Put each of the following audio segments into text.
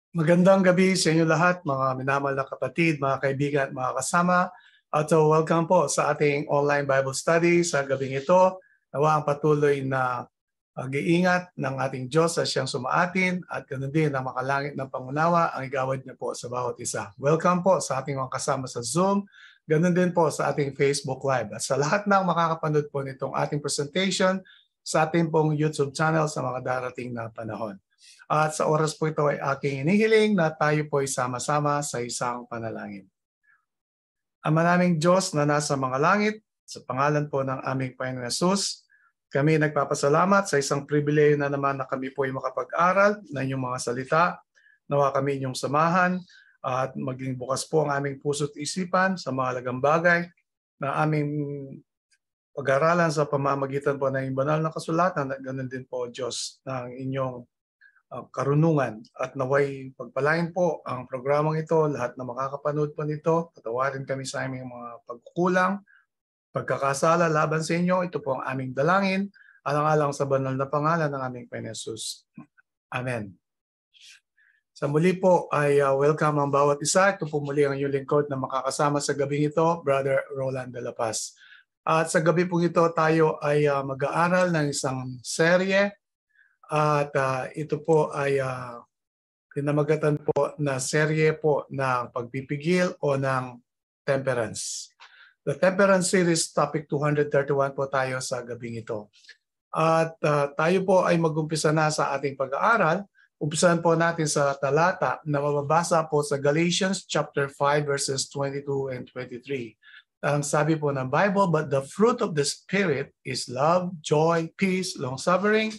Magandang gabi sa inyo lahat, mga minamahal na kapatid, mga kaibigan, mga kasama. At welcome po sa ating online Bible study sa gabing ito. Nawa ang patuloy na pag-iingat ng ating Diyos sa siyang sumaatin at ganoon din ang makalangit ng pangunawa ang igawad niya po sa bawat isa. Welcome po sa ating mga kasama sa Zoom, ganoon din po sa ating Facebook Live. At sa lahat ng makakapanood po nitong ating presentation sa ating pong YouTube channel sa mga darating na panahon. At sa oras po ito ay aking inihiling na tayo po ay sama-sama sa isang panalangin. Ama naming Diyos na nasa mga langit, sa pangalan po ng aming Panginoon Hesus, kami nagpapasalamat sa isang pribileyo na naman na kami po ay makapag-aral ng inyong mga salita. Nawa kami inyong samahan at maging bukas po ang aming puso't isipan sa mahalagang bagay na aming pag-aralan sa pamamagitan po ng banal na kasulatan at ganoon din po Diyos ng inyong karunungan at naway pagpalain po ang programang ito, lahat na makakapanood po nito, patawarin kami sa aming mga pagkukulang, pagkakasala laban sa inyo, ito po ang aming dalangin, alang-alang sa banal na pangalan ng aming Panginoon Hesus. Amen. Sa muli po ay welcome ang bawat isa. Ito po muli ang inyong lingkod na makakasama sa gabing ito, Brother Roland de la Paz. At sa gabi po ito tayo ay mag-aaral ng isang serye. At ito po ay kinamagatan po na serye po ng pagpipigil o ng temperance. The Temperance Series, topic 231 po tayo sa gabing ito. At tayo po ay mag-umpisa na sa ating pag-aaral. Umpisahan po natin sa talata na mababasa po sa Galatians chapter 5 verses 22 and 23. Ang sabi po ng Bible, but the fruit of the Spirit is love, joy, peace, long-suffering,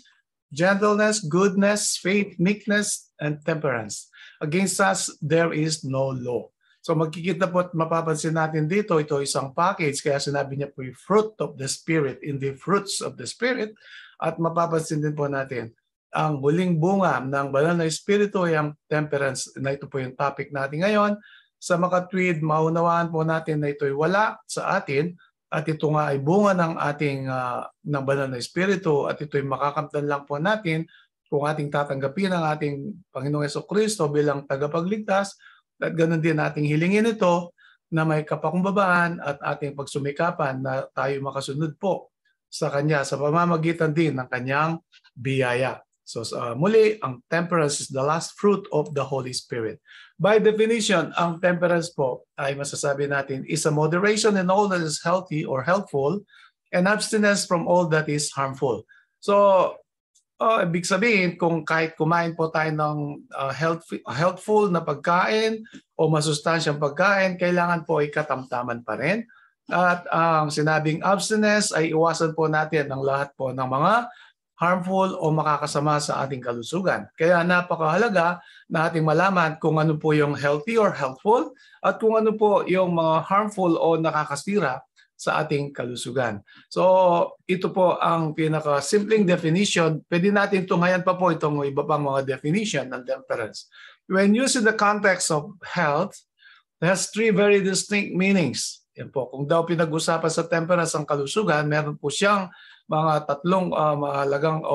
gentleness, goodness, faith, meekness, and temperance. Against us, there is no law. So magkikita po at mapapansin natin dito, ito isang package, kaya sinabi niya po yung fruit of the Spirit, in the fruits of the Spirit. At mapapansin din po natin, ang huling bunga ng banal na Espiritu ay ang temperance, na ito po yung topic natin ngayon. Sa makatwid, maunawaan po natin na ito'y wala sa atin, at ito nga ay bunga ng ating ng banal na Espiritu at ito'y makakamtan lang po natin kung ating tatanggapin ang ating Panginoong Jesucristo bilang tagapagligtas at ganoon din ating hilingin ito na may kapakumbabaan at ating pagsumikapan na tayo makasunod po sa Kanya sa pamamagitan din ng Kanyang biyaya. So muli, ang temperance is the last fruit of the Holy Spirit. By definition, ang temperance po ay masasabi natin is a moderation in all that is healthy or helpful and abstinence from all that is harmful. So, ibig sabihin, kung kahit kumain po tayo ng healthful na pagkain o masustansyang pagkain, kailangan po ay katamtaman pa rin. At ang sinabing abstinence ay iwasan po natin ang lahat po ng mga harmful o makakasama sa ating kalusugan. Kaya napakahalaga na ating malaman kung ano po yung healthy or helpful at kung ano po yung mga harmful o nakakasira sa ating kalusugan. So ito po ang pinaka-simpleng definition. Pwede natin tunghayan pa po itong iba pang mga definition ng temperance. When used in the context of health, it has three very distinct meanings. Yan po. Kung daw pinag-usapan sa temperance ang kalusugan, meron po siyang mga tatlong mahalagang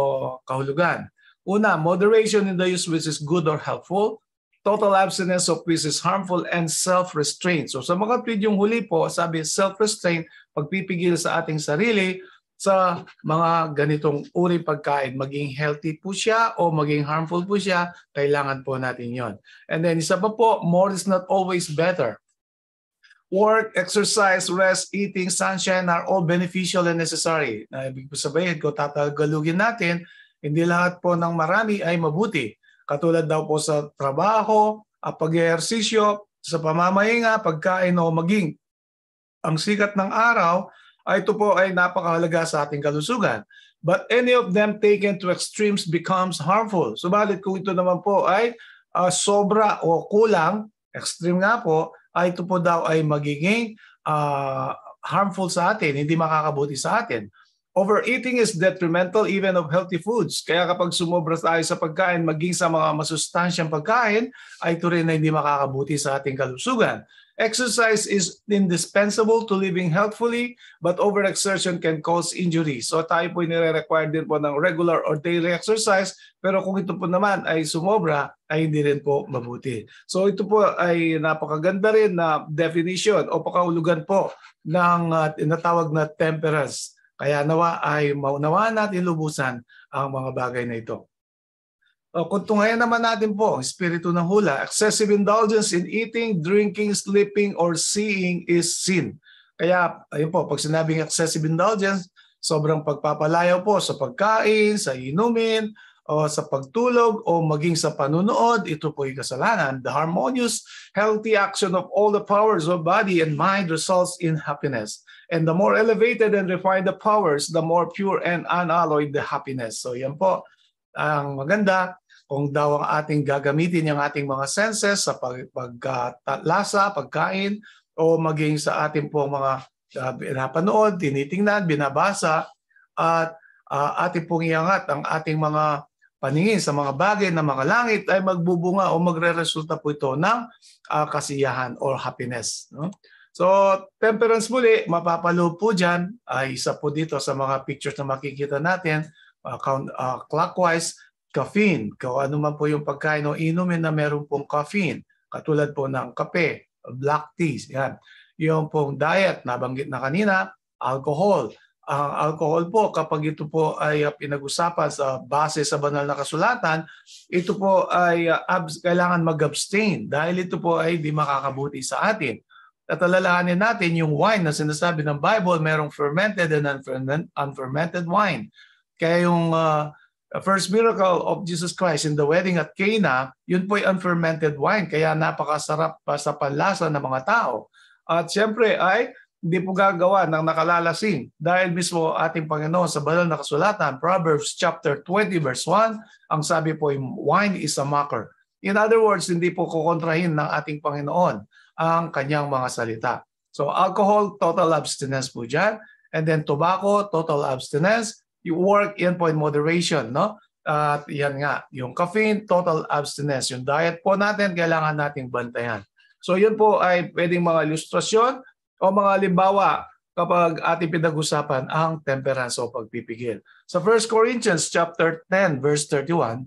kahulugan. Una, moderation in the use which is good or helpful. Total abstinence of which is harmful, and self-restraint. So sa mga tweet yung huli po, sabi self-restraint, pagpipigil sa ating sarili sa mga ganitong uri pagkain. Maging healthy po siya o maging harmful po siya, kailangan po natin yon. And then isa pa po, more is not always better. Work, exercise, rest, eating, sunshine are all beneficial and necessary. Ibig sabihin, kung tatagalugin natin, hindi lahat po ng marami ay mabuti. Katulad daw po sa trabaho, pag-ehersisyo, sa pamamahinga, pagkain o maging ang sikat ng araw, ay ito po ay napakahalaga sa ating kalusugan. But any of them taken to extremes becomes harmful. Subalit kung ito naman po ay sobra o kulang, extreme nga po, ay ito po daw ay magiging harmful sa atin, hindi makakabuti sa atin. Overeating is detrimental even of healthy foods. Kaya kapag sumobra tayo sa pagkain, maging sa mga masustansyang pagkain, ay ito rin na hindi makakabuti sa ating kalusugan. Exercise is indispensable to living healthfully, but overexertion can cause injury. So tayo po nire-require din po ng regular or daily exercise, pero kung ito po naman ay sumobra, ay hindi rin po mabuti. So ito po ay napakaganda rin na definition o pakahulugan po ng tinatawag na temperance. Kaya nawa ay maunawaan natin lubusan ang mga bagay na ito. Kung tunghayan naman natin po, espiritu ng hula, excessive indulgence in eating, drinking, sleeping, or seeing is sin. Kaya, ayun po, pag sinabing excessive indulgence, sobrang pagpapalayaw po sa pagkain, sa inumin, o sa pagtulog, o maging sa panunood, ito po yung kasalanan. The harmonious, healthy action of all the powers of body and mind results in happiness. And the more elevated and refined the powers, the more pure and unalloyed the happiness. So yan po, ang maganda, kung daw ang ating gagamitin yung ating mga senses sa paglasa, pagkain, o maging sa ating pong mga pinapanood, tinitingnan, binabasa, at ating pong iangat ang ating mga paningin sa mga bagay na mga langit ay magbubunga o magre-resulta po ito ng kasiyahan or happiness. No? So, temperance muli, mapapalo po dyan, ay isa po dito sa mga pictures na makikita natin, clockwise, caffeine, kung ano man po yung pagkain o inumin na meron pong caffeine, katulad po ng kape, black teas, yan. Yung pong diet, nabanggit na kanina, alcohol. Ang alcohol po, kapag ito po ay pinag-usapan sa base sa banal na kasulatan, ito po ay kailangan mag-abstain dahil ito po ay di makakabuti sa atin. At alalahanin natin yung wine na sinasabi ng Bible, merong fermented and unfermented wine. Kaya yung first miracle of Jesus Christ in the wedding at Cana, yun po ay unfermented wine. Kaya napakasarap pa sa panlasa ng mga tao. At siyempre ay hindi po gagawa ng nakalalasing. Dahil mismo ating Panginoon sa banal na kasulatan, Proverbs chapter 20 verse 1, ang sabi po, wine is a mocker. In other words, hindi po kukontrahin ng ating Panginoon ang kanyang mga salita. So alcohol, total abstinence po dyan. And then tobacco, total abstinence. You work yan po in moderation, no? At yan nga, yung caffeine, total abstinence. Yung diet po natin, kailangan nating bantayan. So yun po ay pwedeng mga ilustrasyon o mga halimbawa kapag ating pinag-usapan ang temperance o pagpipigil. Sa 1 Corinthians chapter 10 verse 31,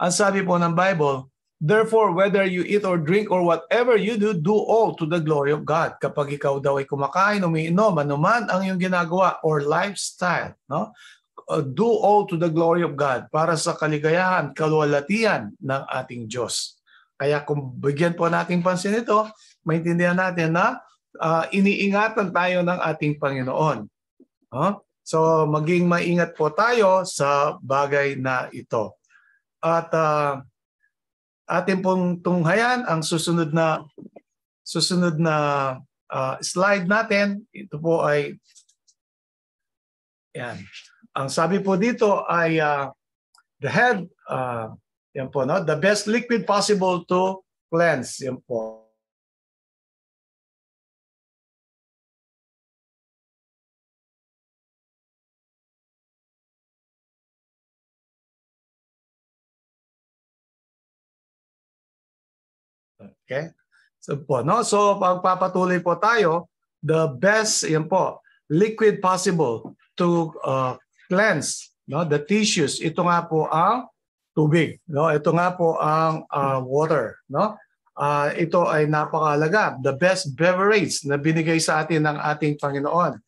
ang sabi po ng Bible, therefore, whether you eat or drink or whatever you do, do all to the glory of God. Kapag ikaw daw ay kumakain, umiinom, anuman ang iyong ginagawa or lifestyle, no? Do all to the glory of God para sa kaligayahan, kaluwalhatian ng ating Diyos. Kaya kung bigyan po natin pansin ito, maintindihan natin na iniingatan tayo ng ating Panginoon. So maging maingat po tayo sa bagay na ito. At ating pong tunghayan ang susunod na slide natin. Ito po ay yan. Ang sabi po dito ay the head, yan po, no? The best liquid possible to cleanse. Yan po. Okay? So po, no? So pagpapatuloy po tayo, the best, yan po, liquid possible to cleanse, no, the tissues. Ito nga po ang tubig, no? Ito nga po ang water, no? Ito ay napakahalaga, the best beverage na binigay sa atin ng ating Panginoon.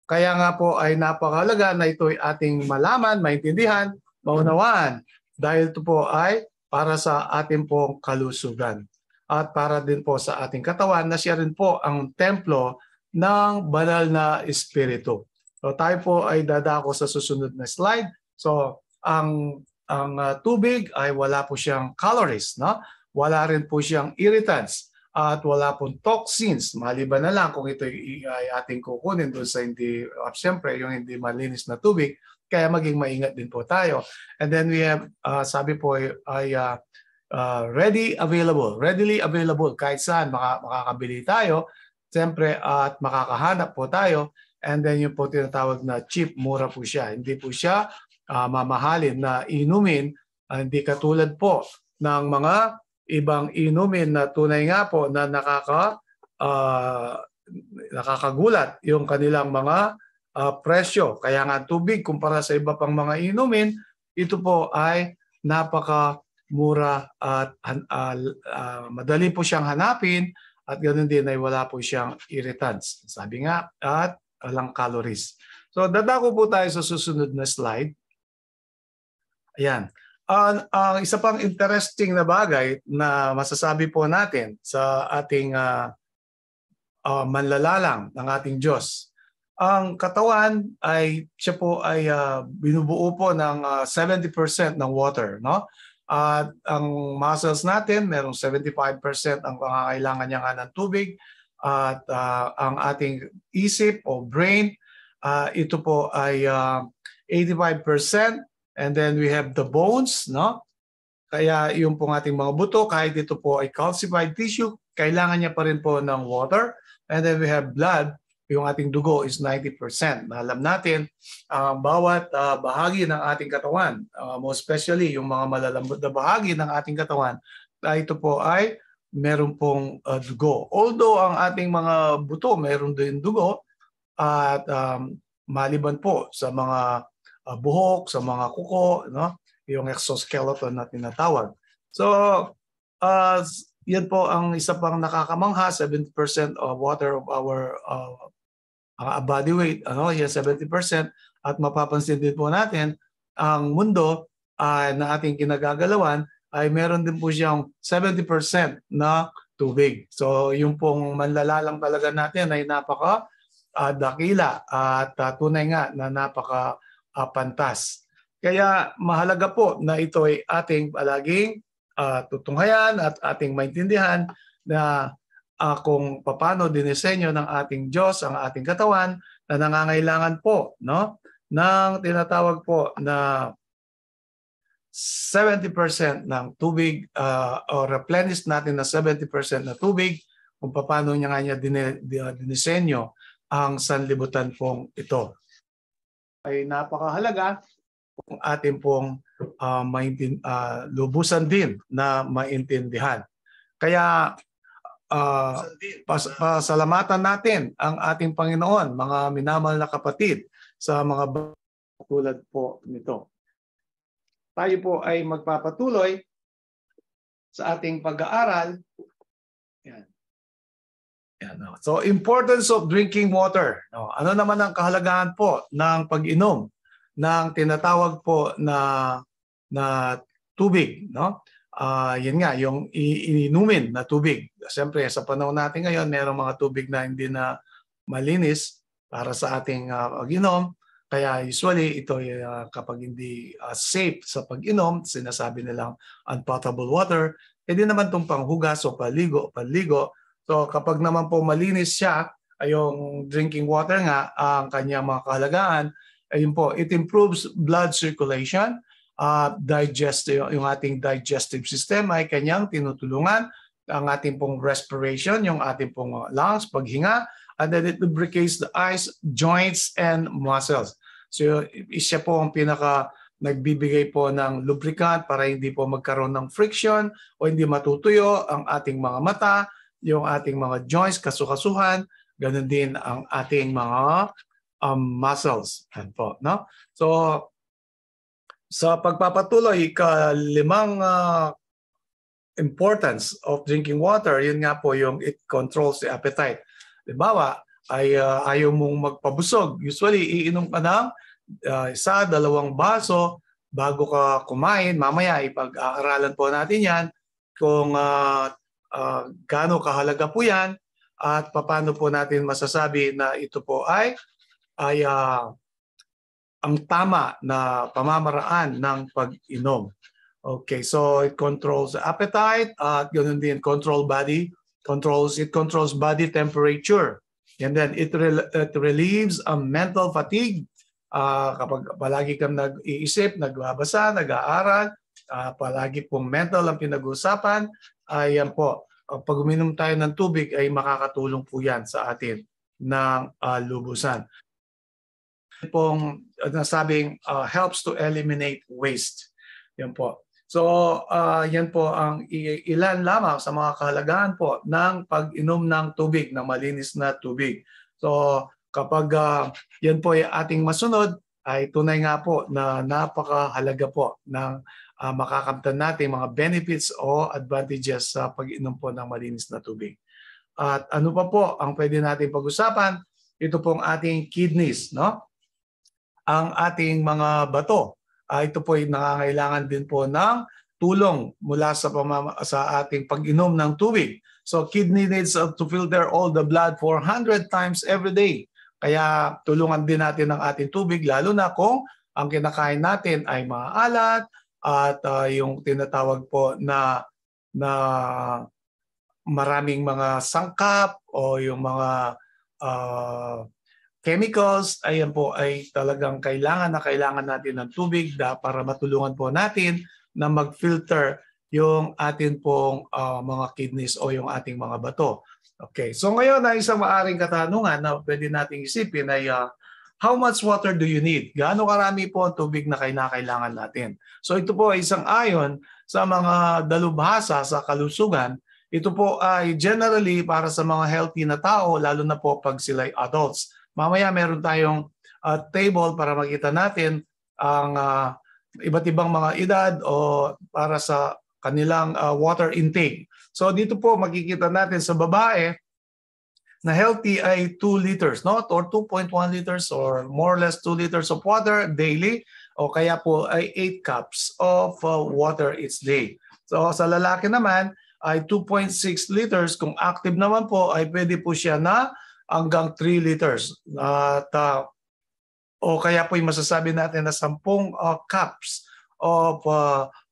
Kaya nga po ay napakahalaga na ito ay ating malaman, maintindihan, maunawaan, dahil ito po ay para sa ating pong kalusugan at para din po sa ating katawan na siya rin po ang templo ng banal na Espiritu. So tayo po ay dadako sa susunod na slide. So ang tubig ay wala po siyang calories, no? Wala rin po siyang irritants at wala pong toxins. Maliban na lang kung ito ay ating kukunin doon sa hindi, siyempre yung hindi malinis na tubig, kaya maging maingat din po tayo. And then we have, sabi po ay readily available kahit saan makakabili tayo, siyempre at makakahanap po tayo. And then yung po tinatawag na cheap, mura po siya. Hindi po siya mamahalin na inumin, hindi katulad po ng mga ibang inumin na tunay nga po na nakakagulat yung kanilang mga presyo. Kaya nga tubig kumpara sa iba pang mga inumin, ito po ay napakamura at madali po siyang hanapin at ganoon din ay wala po siyang irritants. Sabi nga at walang calories. So dadako po tayo sa susunod na slide. Ayan. Ang isa pang interesting na bagay na masasabi po natin sa ating manlalalang ng ating Diyos. Ang katawan ay siya po ay binubuo po ng 70% ng water, no? At ang muscles natin, merong 75% ang pangangailangan niya nga ng tubig. At ang ating isip o brain, ito po ay 85%. And then we have the bones, no? Kaya yung pong ating mga buto, kahit ito po ay calcified tissue, kailangan niya pa rin po ng water. And then we have blood, yung ating dugo is 90%. Alam natin, bawat bahagi ng ating katawan, most especially yung mga malalambot na bahagi ng ating katawan, ito po ay meron pong dugo. Although ang ating mga buto, meron din dugo, at maliban po sa mga buhok, sa mga kuko, no? Yung exoskeleton na tinatawag. So, yan po ang isa pang nakakamangha, 70% of water of our body weight, yan 70%. At mapapansin din po natin, ang mundo na ating kinagagalawan ay meron din po siyang 70% na tubig. So, yung pong manlalalang talaga natin ay napaka dakila at tunay nga na napaka pantas. Kaya mahalaga po na ito ay ating palaging tutunghayan at ating maintindihan na kung paano dinisenyo ng ating Diyos ang ating katawan na nangangailangan po, no, ng tinatawag po na 70% ng tubig o replenish natin na 70% na tubig kung paano niya nga niya dinisenyo ang sanlibutan pong ito. Ay napakahalaga kung ating pong lubusan din na maintindihan. Kaya pasalamatan natin ang ating Panginoon, mga minamahal na kapatid, sa mga tulad po nito. Tayo po ay magpapatuloy sa ating pag-aaral. Yan. So, importance of drinking water. Ano naman ang kahalagahan po ng pag-inom ng tinatawag po na tubig, no? Yan nga, yung ininumin na tubig. Siyempre, sa panahon natin ngayon, mayroong mga tubig na hindi na malinis para sa ating pag-inom. Kaya usually, ito kapag hindi safe sa pag-inom, sinasabi nilang unpotable water, hindi naman itong panghugas o panligo. So kapag naman po malinis siya, yung drinking water nga, ang kanyang mga kahalagaan, ayun po, it improves blood circulation, yung ating digestive system ay kanyang tinutulungan, ang ating pong respiration, yung ating pong lungs, paghinga, and then it lubricates the eyes, joints, and muscles. So siya po ang nagbibigay po ng lubricant para hindi po magkaroon ng friction o hindi matutuyo ang ating mga mata, yung ating mga joints, kasukasuhan, ganun din ang ating mga muscles. Yan po, no? So, sa pagpapatuloy, limang importance of drinking water, yun nga po yung it controls the appetite. Halimbawa, ay ayaw mong magpabusog. Usually, iinom ka ng 1-2 baso bago ka kumain. Mamaya, ipag-aaralan po natin yan kung gaano kahalaga po yan at paano po natin masasabi na ito po ay ang tama na pamamaraan ng pag-inom. Okay, so it controls the appetite at ganoon din it controls body temperature. And then it relieves mental fatigue. Kapag palagi kang nag-iisip, nagbabasa, nag-aaral, palagi pong mental ang pinag-uusapan, ayan po, pag uminom tayo ng tubig ay makakatulong po yan sa atin ng lubusan. Pong nasabing helps to eliminate waste. Yan po. So, yan po ang ilan lamang sa mga kahalagahan po ng pag-inom ng tubig, ng malinis na tubig. So, kapag yan po ay ating masunod, ay tunay nga po na napakahalaga po ng makakamtan natin mga benefits o advantages sa pag-inom po ng malinis na tubig. At ano pa po ang pwede natin pag-usapan? Ito pong ating kidneys, no? Ang ating mga bato. Ito po ay nangangailangan din po ng tulong mula sa ating pag-inom ng tubig. So kidney needs to filter all the blood 400 times every day. Kaya tulungan din natin ang ating tubig, lalo na kung ang kinakain natin ay maalat at yung tinatawag po na maraming mga sangkap o yung mga chemicals, ayan po ay talagang kailangan natin ng tubig para matulungan po natin na mag-filter yung atin pong mga kidneys o yung ating mga bato. Okay, so ngayon ay isang maaring katanungan na pwede nating isipin ay how much water do you need? Gaano karami po ang tubig na kailangan natin? So ito po ay isang ayon sa mga dalubhasa sa kalusugan. Ito po ay generally para sa mga healthy na tao, lalo na po pag sila'y adults. Mamaya meron tayong table para makita natin ang iba't ibang mga edad o para sa kanilang water intake. So dito po makikita natin sa babae na healthy ay 2 liters, no? Or 2.1 liters or more or less 2 liters of water daily o kaya po ay 8 cups of water each day. So sa lalaki naman ay 2.6 liters. Kung active naman po ay pwede po siya na hanggang 3 liters. At o kaya po yung masasabi natin na 10 cups of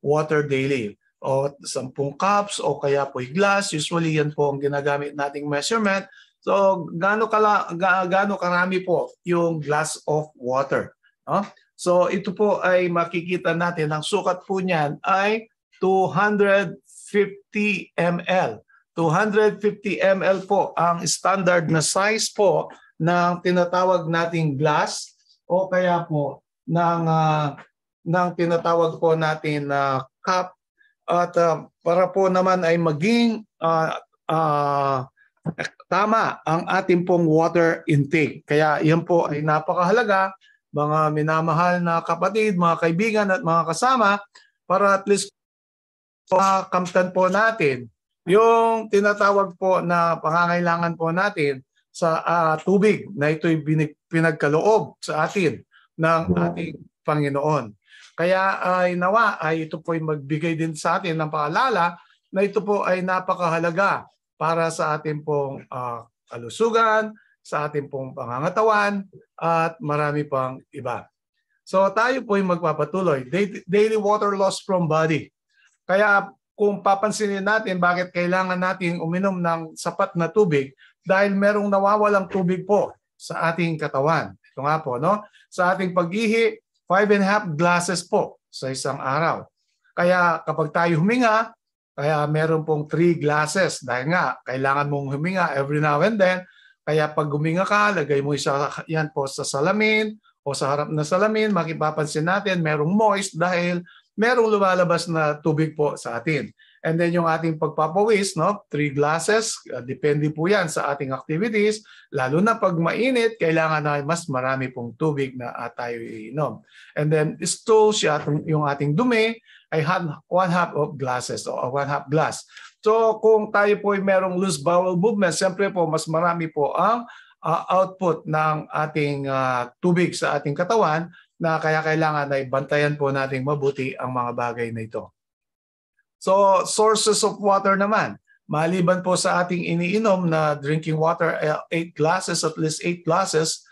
water daily. O 10 cups o kaya po yung glass. Usually yan po ang ginagamit nating measurement. So gaano karami po yung glass of water. No? So ito po ay makikita natin, ang sukat po niyan ay 250 ml. 250 ml po ang standard na size po ng tinatawag nating glass o kaya po ng tinatawag po natin na cup. At para po naman ay maging tama ang ating pong water intake. Kaya yan po ay napakahalaga, mga minamahal na kapatid, mga kaibigan at mga kasama, para at least makamtan po natin yung tinatawag po na pangangailangan po natin sa tubig na ito'y pinagkaloob sa atin ng ating Panginoon. Kaya ay nawa ay ito po ay magbigay din sa atin ng paalala na ito po ay napakahalaga para sa ating pong kalusugan, sa ating pong pangangatawan at marami pang iba. So tayo po ay magpapatuloy. Daily water loss from body. Kaya kung papansinin natin bakit kailangan natin uminom ng sapat na tubig, dahil merong nawawalang tubig po sa ating katawan. Ito nga po, no? Sa ating pag-ihi, 5.5 glasses po sa isang araw. Kaya kapag tayo huminga, kaya meron pong 3 glasses. Dahil nga, kailangan mong huminga every now and then. Kaya pag huminga ka, lagay mo yan po sa salamin o sa harap na salamin, makipapansin natin merong moist dahil merong lumalabas na tubig po sa atin. And then yung ating pagpapawis, no? 3 glasses, depende po yan sa ating activities. Lalo na pag mainit, kailangan na mas marami pong tubig na tayo iinom. And then stool siya, yung ating dumi, ay 1/2 of glasses o 1/2 glass. So kung tayo po ay merong loose bowel movement, siyempre po mas marami po ang output ng ating tubig sa ating katawan, na kaya kailangan ay bantayan po nating mabuti ang mga bagay na ito. So, sources of water naman. Maliban po sa ating iniinom na drinking water, 8 glasses, at least 8 glasses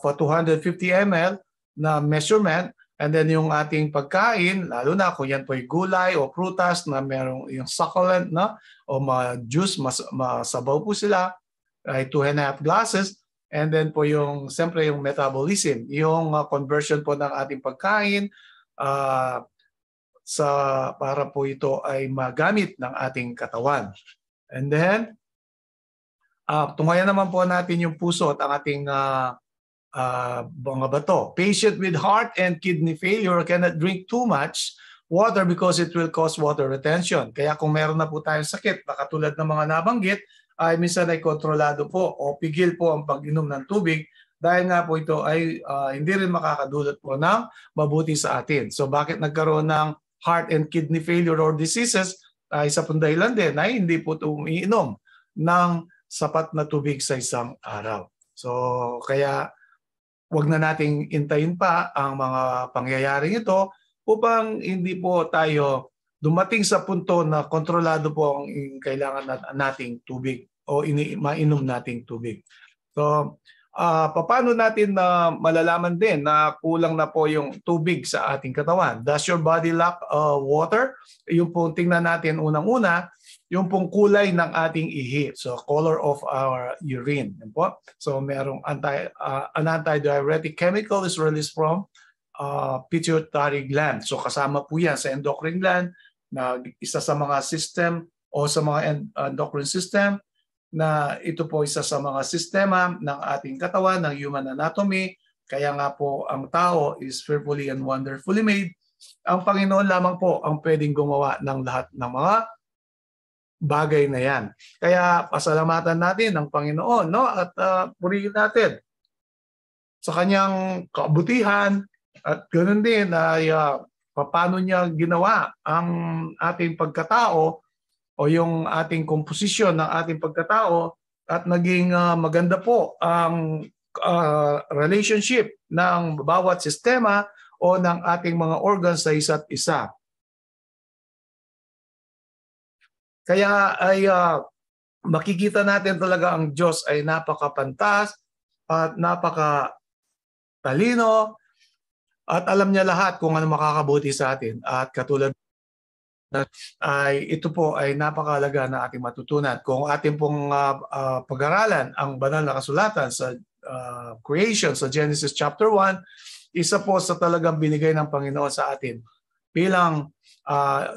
for 250 ml na measurement, and then yung ating pagkain, lalo na kung yan po ay gulay o prutas na merong yung succulent na o juice, masabaw po sila, ay 2.5 glasses. And then po yung, siyempre yung metabolism, yung conversion po ng ating pagkain para po ito ay magamit ng ating katawan. And then, tungayan naman po natin yung puso at ang ating mga bato. Patient with heart and kidney failure cannot drink too much water because it will cause water retention. Kaya kung meron na po tayong sakit na katulad ng mga nabanggit, ay minsan ay kontrolado po o pigil po ang pag-inom ng tubig dahil nga po ito ay hindi rin makakadulot po ng mabuti sa atin. So bakit nagkaroon ng heart and kidney failure or diseases? Isa pong dahilan din ay hindi po umiinom ng sapat na tubig sa isang araw. So kaya wag na nating intayin pa ang mga pangyayaring ito upang hindi po tayo dumating sa punto na kontrolado po ang kailangan nating tubig o mainom nating tubig. So paano natin na malalaman din na kulang na po yung tubig sa ating katawan? Does your body lack water? Yung pong tingnan natin unang-una, yung pong kulay ng ating ihi. So color of our urine. Yan po. So merong an antidiuretic chemical is released from pituitary gland. So kasama po yan sa endocrine gland na isa sa mga system o sa mga endocrine system na ito po isa sa mga sistema ng ating katawan, ng human anatomy. Kaya nga po ang tao is fearfully and wonderfully made. Ang Panginoon lamang po ang pwedeng gumawa ng lahat ng mga bagay na yan. Kaya pasalamatan natin ang Panginoon, no? At purihin natin sa kanyang kabutihan at ganoon din ay paano niya ginawa ang ating pagkatao o yung ating komposisyon ng ating pagkatao at naging maganda po ang relationship ng bawat sistema o ng ating mga organs sa isa't isa. Kaya ay makikita natin talaga ang Diyos ay napakapantas at napakatalino at alam niya lahat kung ano makakabuti sa atin. At katulad ay ito po ay napakahalaga na ating matutunan. Kung ating pong pag-aralan ang banal na kasulatan sa creation sa Genesis chapter 1, isa po sa talagang binigay ng Panginoon sa atin bilang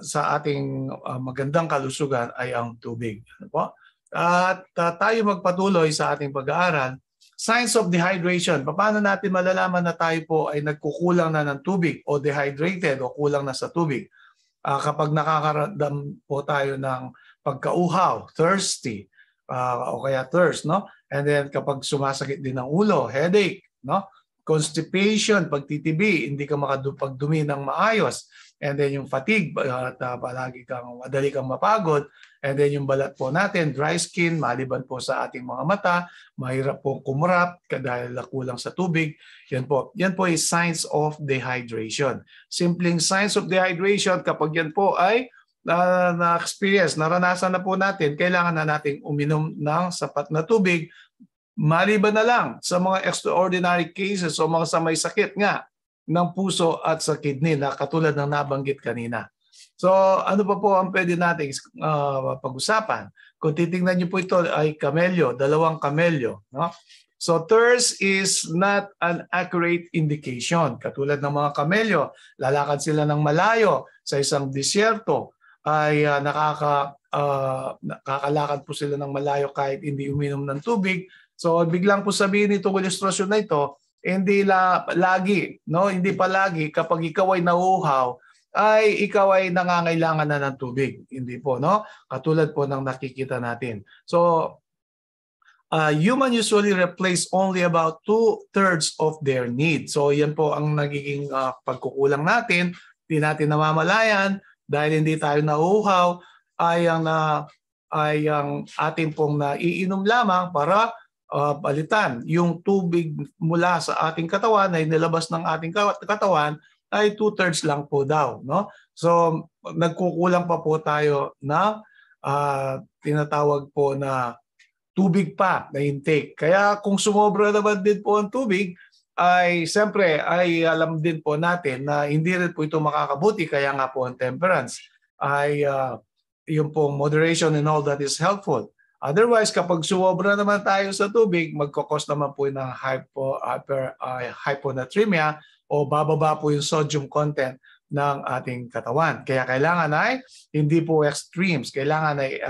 sa ating magandang kalusugan ay ang tubig. Ano po? At tayo magpatuloy sa ating pag-aaral. Signs of dehydration. Paano natin malalaman na tayo po ay nagkukulang na ng tubig o dehydrated o kulang na sa tubig? Kapag nakakaramdam po tayo ng pagkauhaw, thirsty, o kaya thirst, no? And then kapag sumasakit din ng ulo, headache, no? Constipation, pagtitibi, hindi ka makapagdumi ng maayos. And then yung fatigue, madali kang mapagod. And then yung balat po natin, dry skin, maliban po sa ating mga mata, mahirap po kumurap dahil kulang sa tubig. Yan po ay signs of dehydration. Simpleng signs of dehydration, kapag yan po ay na-experience, naranasan na po natin, kailangan na nating uminom ng sapat na tubig, maliban na lang sa mga extraordinary cases o mga sa may sakit nga ng puso at sa kidney na katulad ng nabanggit kanina. So ano pa po ang pwede nating pag-usapan? Kung titingnan niyo po ito ay kamelyo, dalawang kamelyo. No? So thirst is not an accurate indication. Katulad ng mga kamelyo, lalakad sila ng malayo sa isang disyerto, ay nakakalakad po sila ng malayo kahit hindi uminom ng tubig. So biglang po sabihin itong ilustrasyon na ito, hindi palagi kapag ikaw ay nauuhaw, ay ikaw ay nangangailangan na ng tubig. Hindi po, no? Katulad po ng nakikita natin. So human usually replace only about 2/3 of their need. So yan po ang nagiging pagkukulang natin. Hindi natin namamalayan dahil hindi tayo nauuhaw ay ang ating pong naiinom lamang para palitan yung tubig mula sa ating katawan ay nilabas ng ating katawan ay 2/3 lang po daw, no? So nagkukulang pa po tayo na tinatawag po na tubig pa na intake. Kaya kung sumobra naman din po ang tubig ay siyempre ay alam din po natin na hindi rin po ito makakabuti, kaya nga po ang temperance ay yung pong moderation and all that is helpful. Otherwise, kapag sumobra naman tayo sa tubig, magkakos naman po ng hyponatremia o bababa po yung sodium content ng ating katawan. Kaya kailangan ay hindi po extremes. Kailangan ay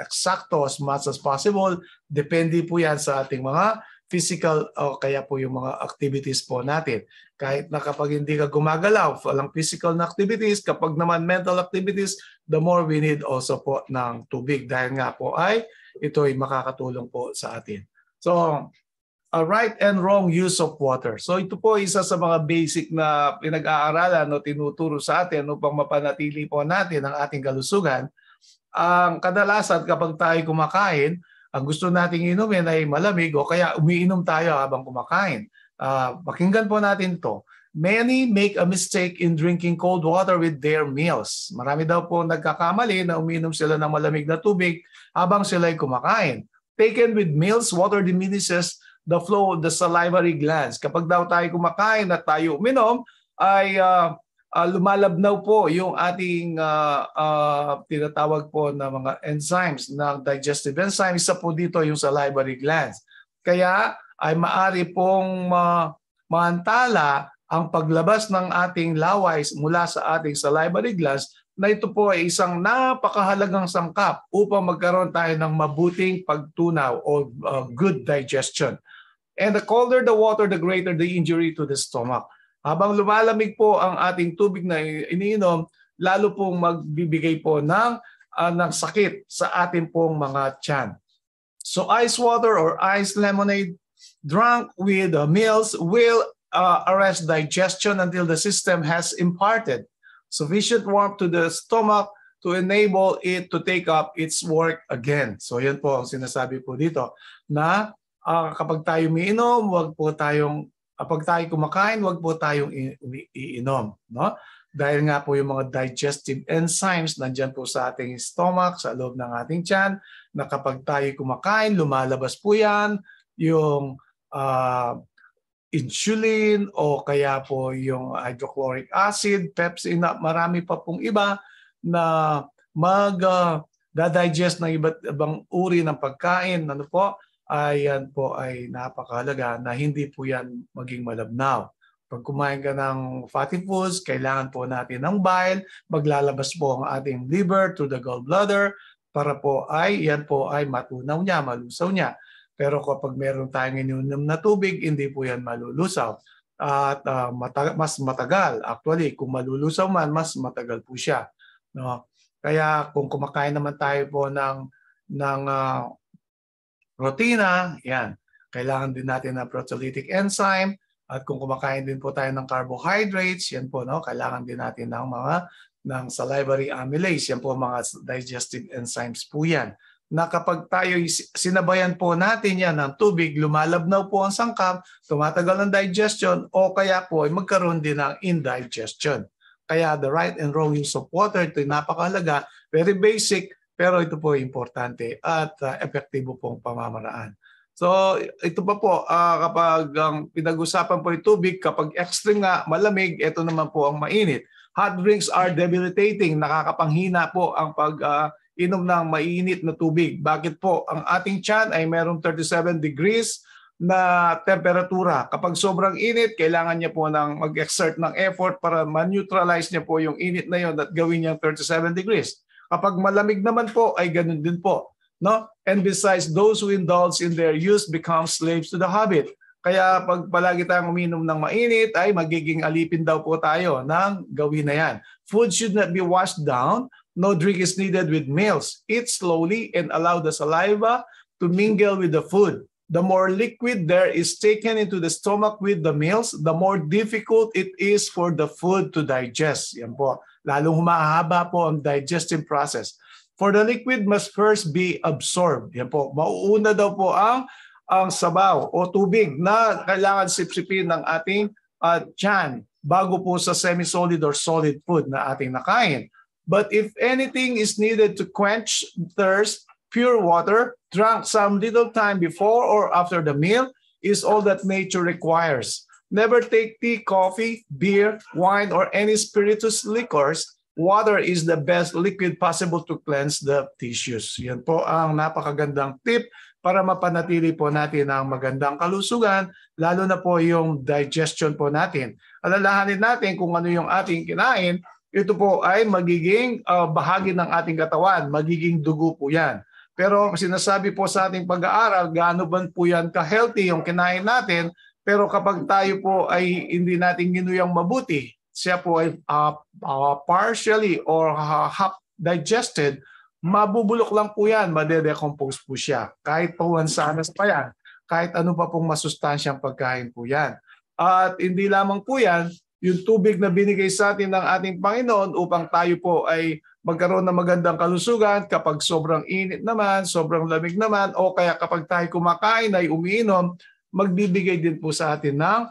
eksakto as much as possible. Depende po yan sa ating mga physical o kaya po yung mga activities po natin. Kahit na kapag hindi ka gumagalaw, walang physical na activities, kapag naman mental activities, the more we need also po ng tubig. Dahil nga po ay ito ay makakatulong po sa atin. So, a right and wrong use of water. So ito po isa sa mga basic na pinag-aaralan o tinuturo sa atin upang mapanatili po natin ang ating kalusugan. Ang kadalasan kapag tayo kumakain, ang gusto nating inumin ay malamig o kaya umiinom tayo habang kumakain. Pakinggan po natin ito. Many make a mistake in drinking cold water with their meals. Marami daw po nagkakamali na umiinom sila ng malamig na tubig habang sila'y kumakain. Taken with meals, water diminishes the flow of the salivary glands. Kapag daw tayo kumakain at tayo uminom, ay lumalabnaw po yung ating tinatawag po na mga enzymes, na digestive enzymes. Isa po dito yung salivary glands. Kaya ay maari pong maantala ang paglabas ng ating laway mula sa ating salivary glands, na ito po ay isang napakahalagang sangkap upang magkaroon tayo ng mabuting pagtunaw o good digestion. And the colder the water, the greater the injury to the stomach. Habang lumalamig po ang ating tubig na iniinom, lalo pong magbibigay po ng sakit sa ating pong mga tiyan. So ice water or ice lemonade drunk with meals will arrest digestion until the system has imparted sufficient warmth to the stomach to enable it to take up its work again. So yan po ang sinasabi po dito na kapag tayo umiinom, kapag tayo kumakain, wag po tayong iinom, no? Dahil nga po yung mga digestive enzymes nandiyan po sa ating stomach, sa loob ng ating tiyan, na kapag tayo kumakain, lumalabas po yan, yung insulin o kaya po yung hydrochloric acid, pepsin, marami pa pong iba na mag-digest ng iba't ibang uri ng pagkain. Ano po? Yan po ay napakahalaga na hindi po yan maging malabnaw. Pag kumain ka ng fatty foods, kailangan po natin ng bile, maglalabas po ang ating liver to the gallbladder para po yan po ay matunaw niya, malusaw niya. Pero kapag meron tayong ininom na tubig, hindi po yan malulusaw. At mas matagal. Actually, kung malulusaw man, mas matagal po siya. No? Kaya kung kumakain naman tayo po ng protina, yan. Kailangan din natin ng proteolytic enzyme. At kung kumakain din po tayo ng carbohydrates, yan po, no? Kailangan din natin ng salivary amylase. Yan po mga digestive enzymes po yan. Na kapag tayo sinabayan po natin yan ng tubig, lumalabnaw po ang sangkap, tumatagal ang digestion, o kaya po ay magkaroon din ng indigestion. Kaya the right and wrong use of water, ito ay napakahalaga, very basic, pero ito po importante at epektibo pong pamamaraan. So ito pa po, kapag pinag-usapan po yung tubig, kapag extreme nga, malamig, ito naman po ang mainit. Hot drinks are debilitating, nakakapanghina po ang pag-inom ng mainit na tubig. Bakit po? Ang ating tiyan ay merong 37 degrees na temperatura. Kapag sobrang init, kailangan niya po mag-exert ng effort para ma-neutralize niya po yung init na yun at gawin niyang 37 degrees. Kapag malamig naman po, ay ganun din po. No? And besides, those who indulge in their use become slaves to the habit. Kaya pag palagi tayong uminom ng mainit, ay magiging alipin daw po tayo ng gawin na yan. Food should not be washed down. No drink is needed with meals. Eat slowly and allow the saliva to mingle with the food. The more liquid there is taken into the stomach with the meals, the more difficult it is for the food to digest. Yan po. Lalong humahaba po ang digestive process. For the liquid must first be absorbed. Yan po. Mauuna daw po ang sabaw o tubig na kailangan sipsipin ng ating tiyan bago po sa semi-solid or solid food na ating nakain. But if anything is needed to quench thirst, pure water, drunk some little time before or after the meal, is all that nature requires. Never take tea, coffee, beer, wine, or any spirituous liquors. Water is the best liquid possible to cleanse the tissues. Yan po ang napakagandang tip para mapanatili po natin ang magandang kalusugan, lalo na po yung digestion po natin. Alalahanin natin kung ano yung ating kinain, ito po ay magiging bahagi ng ating katawan, magiging dugo po yan. Pero sinasabi po sa ating pag-aaral, gaano ba po yan ka-healthy yung kinain natin, pero kapag tayo po ay hindi natin ginuyang mabuti, siya po ay partially or half digested, mabubulok lang po yan, madedecompose po siya. Kahit pawansanas pa yan, kahit ano pa pong masustansyang pagkain po yan. At hindi lamang po yan, yung tubig na binigay sa atin ng ating Panginoon upang tayo po ay magkaroon ng magandang kalusugan kapag sobrang init naman, sobrang lamig naman, o kaya kapag tayo kumakain ay umiinom, magbibigay din po sa atin ng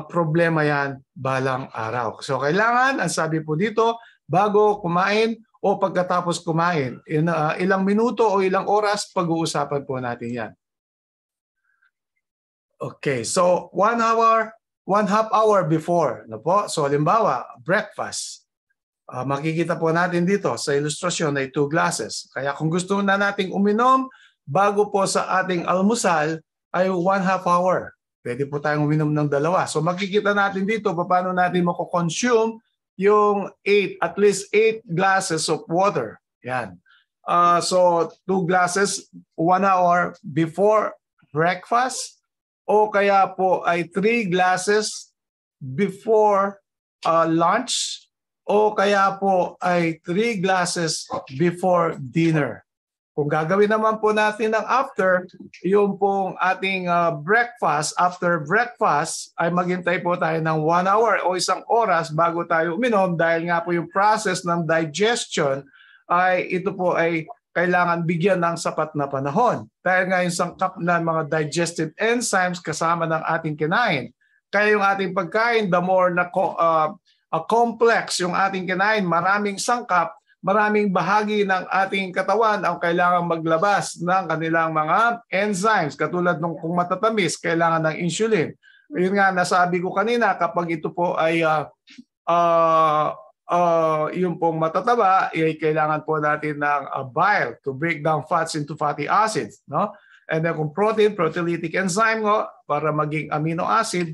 problema yan balang araw. So kailangan, ang sabi po dito, bago kumain o pagkatapos kumain, ilang minuto o ilang oras, pag-uusapan po natin yan. Okay, so 1 hour, 1/2 hour before. No po? So halimbawa, breakfast. Makikita po natin dito sa ilustrasyon ay 2 glasses. Kaya kung gusto na nating uminom, bago po sa ating almusal ay 1/2 hour. Pwede po tayong uminom ng 2. So makikita natin dito paano natin mako-consume yung at least 8 glasses of water. Yan. So 2 glasses 1 hour before breakfast, o kaya po ay 3 glasses before lunch, o kaya po ay 3 glasses before dinner. Kung gagawin naman po natin ng after, yung pong ating breakfast, after breakfast, ay maghintay po tayo ng 1 hour o 1 oras bago tayo uminom, dahil nga po yung process ng digestion ay ito po ay kailangan bigyan ng sapat na panahon. Dahil nga yung sangkap na mga digestive enzymes kasama ng ating kinain. Kaya yung ating pagkain, the more na complex yung ating kinain, maraming sangkap, maraming bahagi ng ating katawan ang kailangan maglabas ng kanilang mga enzymes. Katulad nung kung matatamis, kailangan ng insulin. Yun nga, nasabi ko kanina, kapag ito po ay yung pong matataba, kailangan po natin ng bile to break down fats into fatty acids, no? And then kung proteolytic enzyme para maging amino acid,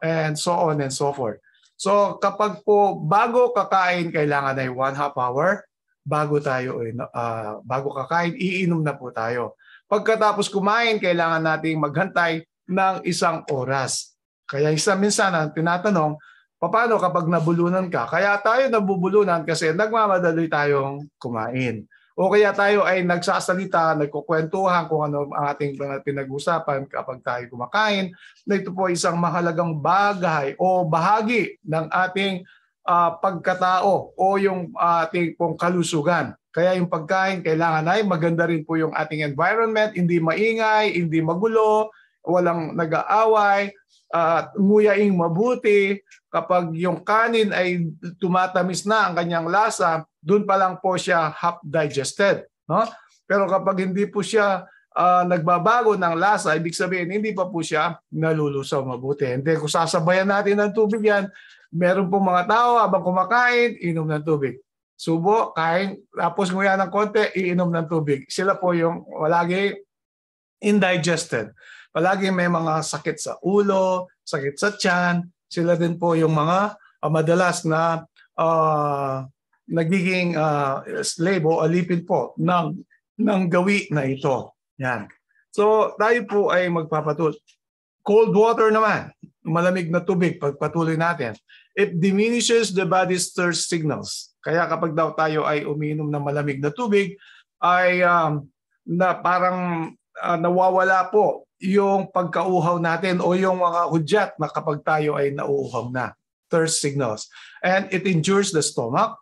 and so on and so forth. So kapag po bago kakain, kailangan ay 1/2 hour bago kakain, iinom na po tayo. Pagkatapos kumain, kailangan nating maghantay ng 1 oras. Kaya minsan ang tinatanong, paano kapag nabulunan ka? Kaya tayo nabubulunan kasi nagmamadali tayong kumain. O kaya tayo ay nagsasalita, nagkukwentuhan kung ano ang ating pinag-usapan kapag tayo kumakain. Na ito po isang mahalagang bagay o bahagi ng ating pagkatao o yung ating pong kalusugan. Kaya yung pagkain kailangan ay maganda rin po yung ating environment, hindi maingay, hindi magulo, walang nag-aaway, nguyaing mabuti. Kapag yung kanin ay tumatamis na ang kanyang lasa, doon pa lang po siya half digested, no? Pero kapag hindi po siya nagbabago ng lasa, ibig sabihin hindi pa po siya nalulusaw mabuti. Hindi, kung sasabayan natin ng tubig yan, meron pong mga tao habang kumakain, inom ng tubig. Subo, kain, tapos nguya ng konti, iinom ng tubig. Sila po yung palagi indigested. Palagi may mga sakit sa ulo, sakit sa tiyan. Sila din po yung mga madalas na nagiging slave o alipin po ng gawi na ito. Yan. So tayo po ay magpapatuloy. Cold water naman, malamig na tubig, pagpatuloy natin. It diminishes the body's thirst signals. Kaya kapag daw tayo ay umiinom ng malamig na tubig, ay parang nawawala po yung pagkauhaw natin o yung mga hudyat na kapag tayo ay nauuhaw na. Thirst signals. And it injures the stomach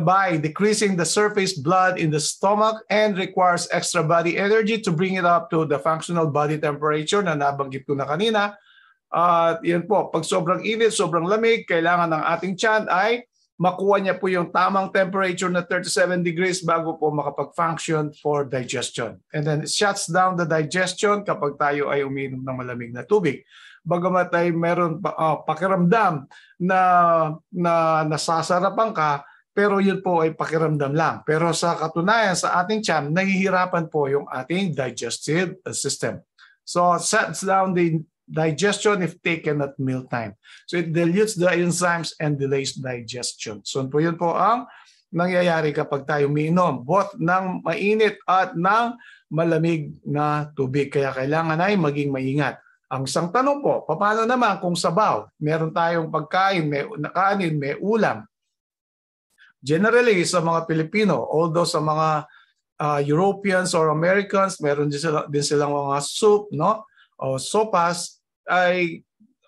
by decreasing the surface blood in the stomach and requires extra body energy to bring it up to the functional body temperature na nabanggit ko na kanina. Yan po, pag sobrang init, sobrang lamig, kailangan ng ating tiyan ay makuha niya po yung tamang temperature na 37 degrees bago po makapag-function for digestion. And then it shuts down the digestion kapag tayo ay uminom ng malamig na tubig. Bagamat ay meron pakiramdam na nasasarapan ka, pero yun po ay pakiramdam lang. Pero sa katunayan sa ating tiyan, nahihirapan po yung ating digestive system. So it shuts down the digestion if taken at mealtime. So it dilutes the enzymes and delays digestion. So yun po ang nangyayari kapag tayo umiinom, both ng mainit at ng malamig na tubig. Kaya kailangan ay maging maingat. Ang isang tanong po, paano naman kung sabaw? Meron tayong pagkain, may kanin, may ulam. Generally, sa mga Pilipino, although sa mga Europeans or Americans, meron din silang mga soup, no? O sopas, ay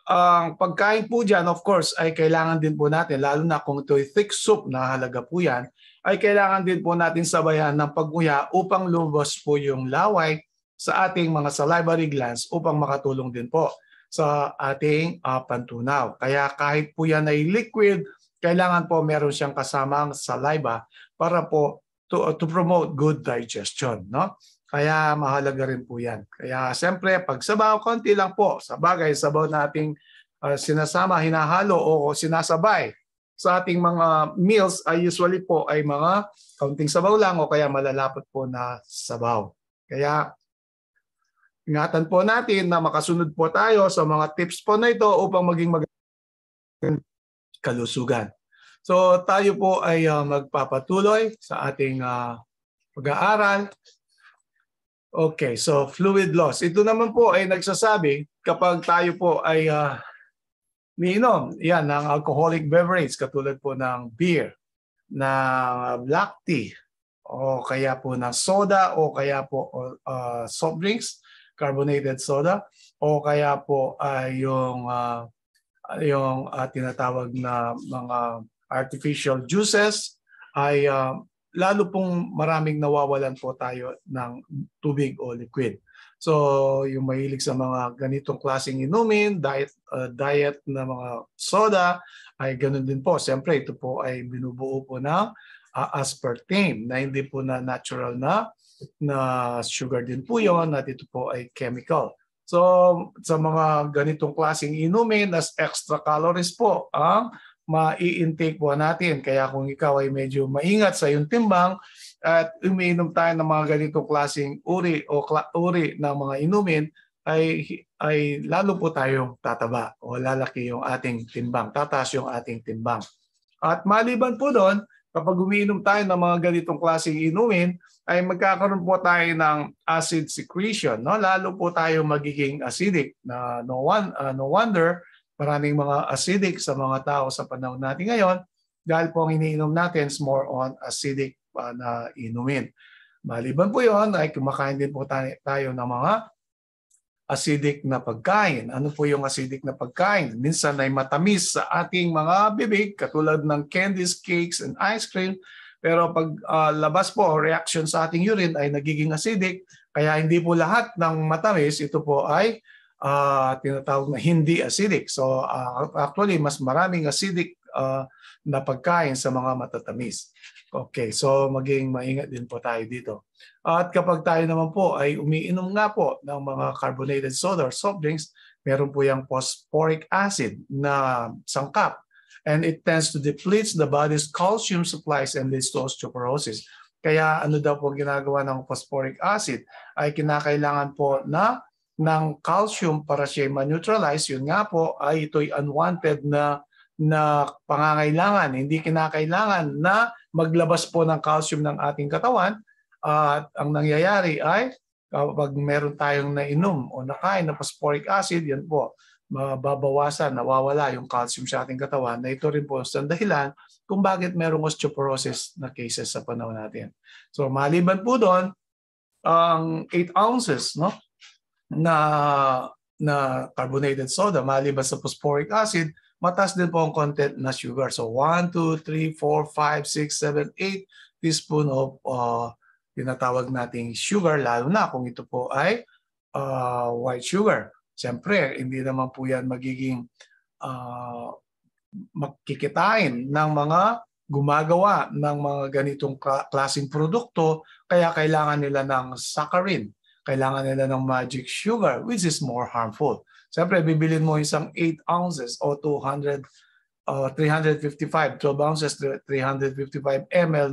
ang pagkain po dyan, of course, ay kailangan din po natin, lalo na kung ito'y thick soup na halaga po yan, ay kailangan din po natin sabayan ng pag-nguya upang lumabas po yung laway sa ating mga salivary glands upang makatulong din po sa ating pantunaw. Kaya kahit po yan ay liquid, kailangan po meron siyang kasamang saliva para po to promote good digestion, no? Kaya mahalaga rin po yan. Kaya siyempre, pag sabaw, konti lang po. Sa bagay, sabaw nating sinasama, hinahalo o sinasabay sa ating mga meals ay usually po ay mga kaunting sabaw lang o kaya malalapot po na sabaw. Kaya ingatan po natin na makasunod po tayo sa mga tips po na ito upang maging magandang kalusugan. So tayo po ay magpapatuloy sa ating pag-aaral. Okay, so fluid loss. Ito naman po ay nagsasabi kapag tayo po ay umiinom yan ng alcoholic beverage katulad po ng beer, ng black tea, o kaya po ng soda, o kaya po soft drinks, carbonated soda, o kaya po ay yung tinatawag na mga artificial juices, ay lalo pong maraming nawawalan po tayo ng tubig o liquid. So yung mahilig sa mga ganitong klaseng inumin, diet na mga soda, ay ganun din po. Siyempre ito po ay binubuo po ng aspartame na hindi po na natural na sugar din po yon, at ito po ay chemical. So sa mga ganitong klaseng inumin, as extra calories po ang mai-intake po natin. Kaya kung ikaw ay medyo maingat sa iyong timbang at umiinom tayo ng mga ganitong klaseng uri ng mga inumin, ay lalo po tayong tataba o lalaki yung ating timbang, tataas yung ating timbang. At maliban po doon, kapag umiinom tayo ng mga ganitong klaseng inumin, ay magkakaroon po tayo ng acid secretion, no? Lalo po tayo magiging acidic. No wonder maraming mga acidic sa mga tao sa panahon natin ngayon dahil po ang iniinom natin is more on acidic na inumin. Maliban po yon, ay kumakain din po tayo ng mga acidic na pagkain. Ano po yung acidic na pagkain? Minsan ay matamis sa ating mga bibig katulad ng candies, cakes, and ice cream. Pero pag labas po, reaction sa ating urine ay nagiging acidic. Kaya hindi po lahat ng matamis, ito po ay tinatawag na hindi acidic. So actually, mas maraming acidic na pagkain sa mga matatamis. Okay, so maging maingat din po tayo dito. At kapag tayo naman po ay umiinom nga po ng mga carbonated soda or soft drinks, meron po yung phosphoric acid na sangkap. And it tends to deplete the body's calcium supplies and leads to osteoporosis. Kaya ano daw po ginagawa ng phosphoric acid? Ay kinakailangan po ng calcium para siya ma-neutralize. Yun nga po ay ito'y unwanted na pangangailangan. Hindi kinakailangan na maglabas po ng calcium ng ating katawan. At ang nangyayari ay kapag meron tayong nainom o nakain na phosphoric acid, yan po, mababawasan, nawawala yung calcium sa ating katawan, na ito rin po ang dahilan kung bakit merong osteoporosis na cases sa panahon natin. So maliban po doon, ang 8 ounces na carbonated soda, maliban sa phosphoric acid, mataas din po ang content na sugar. So 1, 2, 3, 4, 5, 6, 7, 8 teaspoon of tinatawag nating sugar, lalo na kung ito po ay white sugar. Siyempre, hindi naman po yan magiging makikitain ng mga gumagawa ng mga ganitong klaseng produkto, kaya kailangan nila ng saccharin, kailangan nila ng magic sugar, which is more harmful. Siyempre, bibilin mo isang 8 ounces o 355, 12 ounces, 355 ml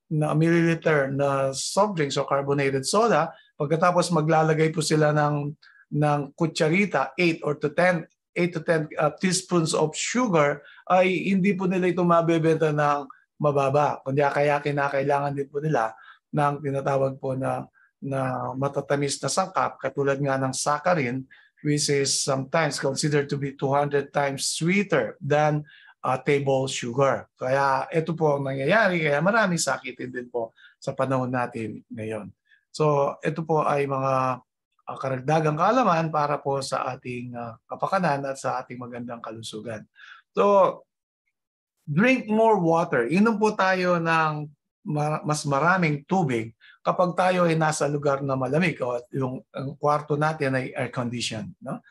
na milliliter na soft drinks o carbonated soda. Pagkatapos maglalagay po sila ng kutsarita, 8 to 10 teaspoons of sugar, ay hindi po nila ito mabebenta ng mababa. Kundi kaya kinakailangan din po nila ng tinatawag po na matatamis na sangkap katulad nga ng saccharin, which is sometimes considered to be 200 times sweeter than table sugar. Kaya ito po ang nangyayari, kaya maraming sakitin din po sa panahon natin ngayon. So ito po ay mga karagdagang kaalaman para po sa ating kapakanan at sa ating magandang kalusugan. So drink more water. Inom po tayo ng mas maraming tubig kapag tayo ay nasa lugar na malamig o yung ang kwarto natin ay air conditioned, no?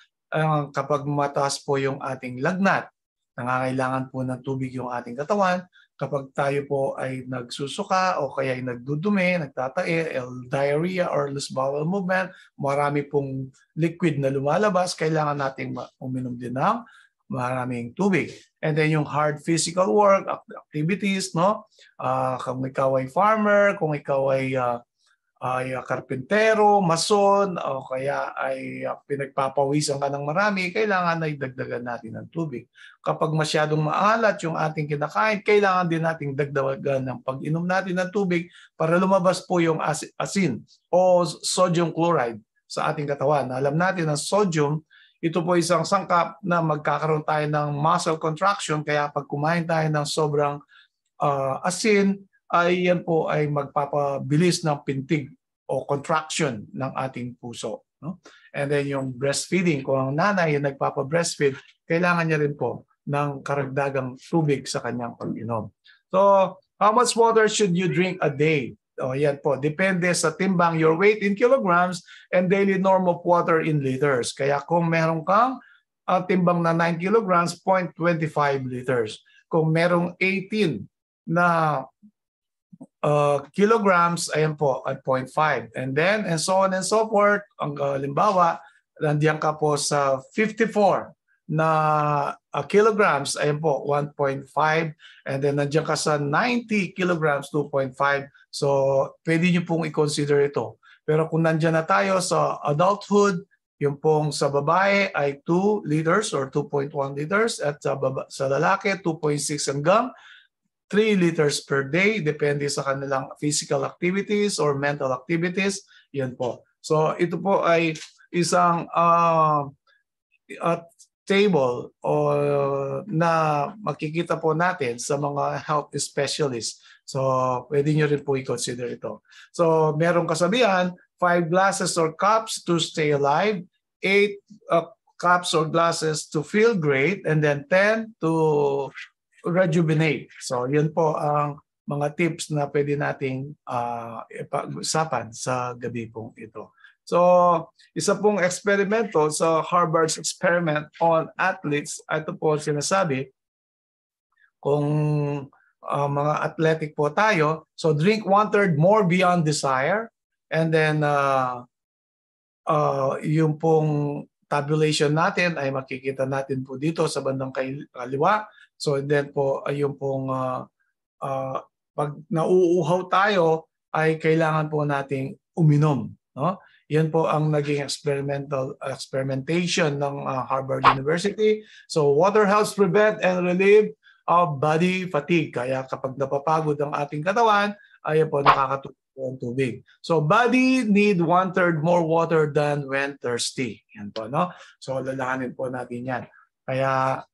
Kapag mataas po yung ating lagnat, nangangailangan po ng tubig yung ating katawan. Kapag tayo po ay nagsusuka o kaya ay nagdudumi, nagtatae, diarrhea or loose bowel movement, marami pong liquid na lumalabas, kailangan nating uminom din ng maraming tubig. And then yung hard physical work, activities, no? Kung ikaw ay farmer, kung ikaw ay karpentero, mason, o kaya ay pinagpapawisan ka ng marami, kailangan ay dagdagan natin ng tubig. Kapag masyadong maalat yung ating kinakain, kailangan din nating dagdagan ng pag-inom natin ng tubig para lumabas po yung asin o sodium chloride sa ating katawan. Alam natin ang sodium, ito po isang sangkap na magkakaroon tayo ng muscle contraction, kaya pag kumain tayo ng sobrang asin, ay yan po ay magpapabilis ng pintig o contraction ng ating puso. No? And then yung breastfeeding, kung ang nanay ay nagpapa-breastfeed, kailangan niya rin po ng karagdagang tubig sa kanyang pag-inom. So, how much water should you drink a day? O yan po, depende sa timbang, your weight in kilograms and daily norm of water in liters. Kaya kung meron kang timbang na 9 kilograms, 0.25 liters. Kung merong 18 na kilograms, ayan po, at 0.5. And then, and so on and so forth, ang halimbawa, nandiyan ka po sa 54 na kilograms, ayan po, 1.5. And then, nandiyan ka sa 90 kilograms, 2.5. So, pwede nyo pong i-consider ito. Pero kung nandiyan na tayo sa adulthood, yung pong sa babae ay 2 liters or 2.1 liters at sa lalaki, 2.6 hanggang 3 liters per day, depende sa kanilang physical activities or mental activities. Yan po. So ito po ay isang table na makikita po natin sa mga health specialists. So pwede nyo rin po i-consider ito. So merong kasabihan, 5 glasses or cups to stay alive, 8 cups or glasses to feel great, and then 10 to rejuvenate. So yun po ang mga tips na pwede nating ipag-usapan sa gabi pong ito. So isa pong eksperimento sa Harvard's experiment on athletes, ito po sinasabi, kung mga athletic po tayo, so drink 1/3 more beyond desire, and then yung pong tabulation natin ay makikita natin po dito sa bandang kaliwa. So then po ay yung pong pag nauuhaw tayo ay kailangan po nating uminom, no? Yan po ang naging experimentation ng Harvard University. So water helps prevent and relieve of body fatigue. Kaya kapag napapagod ang ating katawan, ay po nakakatulong ang tubig. So body need 1/3 more water than when thirsty. Yan po, no? So lalahanin po natin yan. Kaya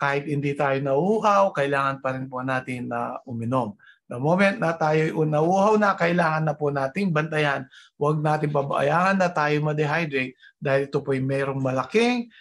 kahit hindi tayo nauuhaw, kailangan pa rin po natin na uminom. The moment na tayo nauuhaw na, kailangan na po nating bantayan. Huwag natin pabayaan na tayo ma-dehydrate dahil ito po ay mayroong malaking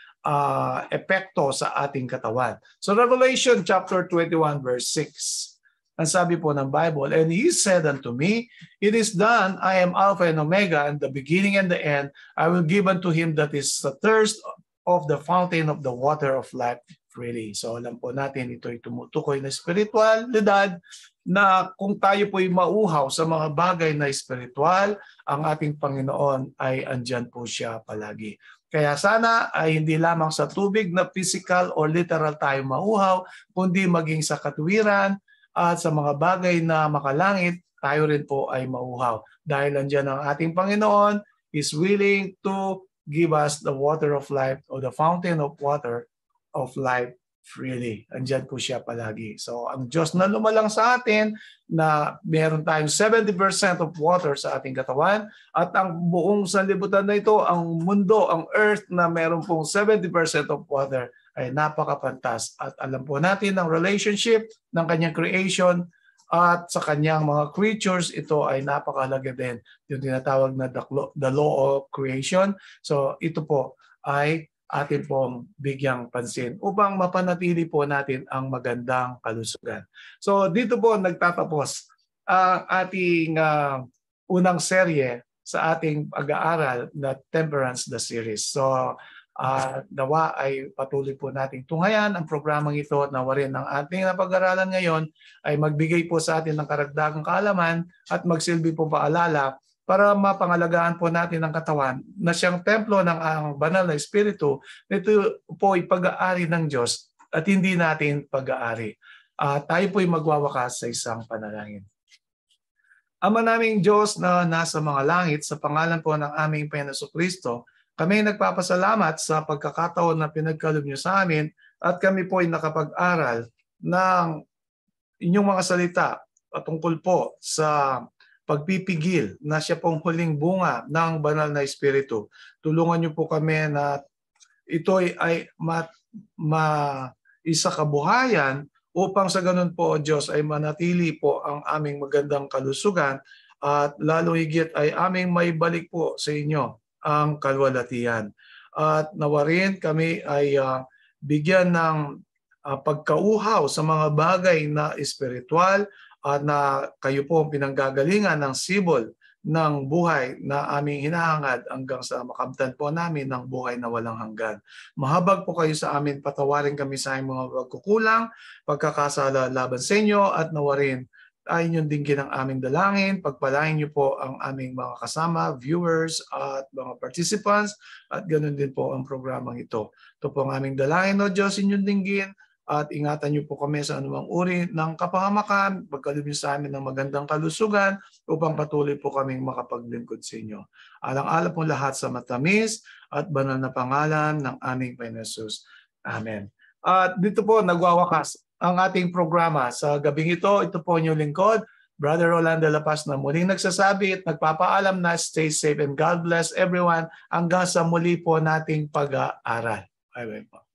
epekto sa ating katawan. So Revelation chapter 21 verse 6. Ang sabi po ng Bible, and he said unto me, it is done, I am Alpha and Omega, and the beginning and the end. I will give unto him that is the thirst of the fountain of the water of life freely. So alam po natin, ito ay tumutukoy na spiritualidad na kung tayo po'y mauhaw sa mga bagay na spiritual, ang ating Panginoon ay andyan po siya palagi. Kaya sana ay hindi lamang sa tubig na physical or literal tayo mauhaw, kundi maging sa katuwiran at sa mga bagay na makalangit, tayo rin po ay mauhaw. Dahil andyan ang ating Panginoon is willing to give us the water of life or the fountain of water of life freely. Andyan po siya palagi. So ang Diyos na lumalang sa atin na meron tayong 70% of water sa ating katawan at ang buong sanlibutan na ito, ang mundo, ang earth na meron pong 70% of water ay napakapantas. At alam po natin ang relationship ng kanyang creation at sa kanyang mga creatures, ito ay napakahalaga din. Yung tinatawag na the law of creation. So ito po ay atin pong bigyang pansin upang mapanatili po natin ang magandang kalusugan. So dito po nagtatapos ang ating unang serye sa ating pag-aaral na Temperance the Series. So nawa ay patuloy po nating tunghayan ang programang ito. Nawa rin ang ating napag-aralan ngayon ay magbigay po sa atin ng karagdagang kaalaman at magsilbi po paalala para mapangalagaan po natin ang katawan na siyang templo ng ang banal na Espiritu. Ito po ay pag-aari ng Diyos at hindi natin pag-aari. Tayo po ay magwawakas sa isang panalangin. Ama naming Diyos na nasa mga langit, sa pangalan po ng aming Panginoon Kristo, kami nagpapasalamat sa pagkakataon na pinagkaloob niyo sa amin at kami po ay nakapag-aral ng inyong mga salita patungkol po sa pagpipigil na siya pong huling bunga ng banal na Espiritu. Tulungan niyo po kami na ito ay isa kabuhayan upang sa ganun po, Diyos, ay manatili po ang aming magandang kalusugan at lalo higit ay aming maibalik po sa inyo ang kalwalatian. At nawarin kami ay bigyan ng pagkauhaw sa mga bagay na espiritual at na kayo po ang pinanggagalingan ng sibol ng buhay na aming hinahangad hanggang sa makamtan po namin ng buhay na walang hanggan. Mahabag po kayo sa amin, patawarin kami sa aming mga pagkukulang, pagkakasala laban sa inyo at nawarin ay inyong dinggin ang aming dalangin. Pagpalain niyo po ang aming mga kasama, viewers at mga participants at ganoon din po ang programang ito. Ito po ang aming dalangin, o Diyos, inyong dinggin. At ingatan niyo po kami sa anumang uri ng kapahamakan, pagkaloob niyo sa amin ng magandang kalusugan upang patuloy po kaming makapaglingkod sa inyo. Alang-alang po lahat sa matamis at banal na pangalan ng aming Panginoon Jesus. Amen. At dito po nagwawakas ang ating programa sa gabing ito. Ito po inyong lingkod, Brother Rolando Lapas, na muling nagsasabi at nagpapaalam na stay safe and God bless everyone hanggang sa muli po nating pag-aaral. Bye-bye po.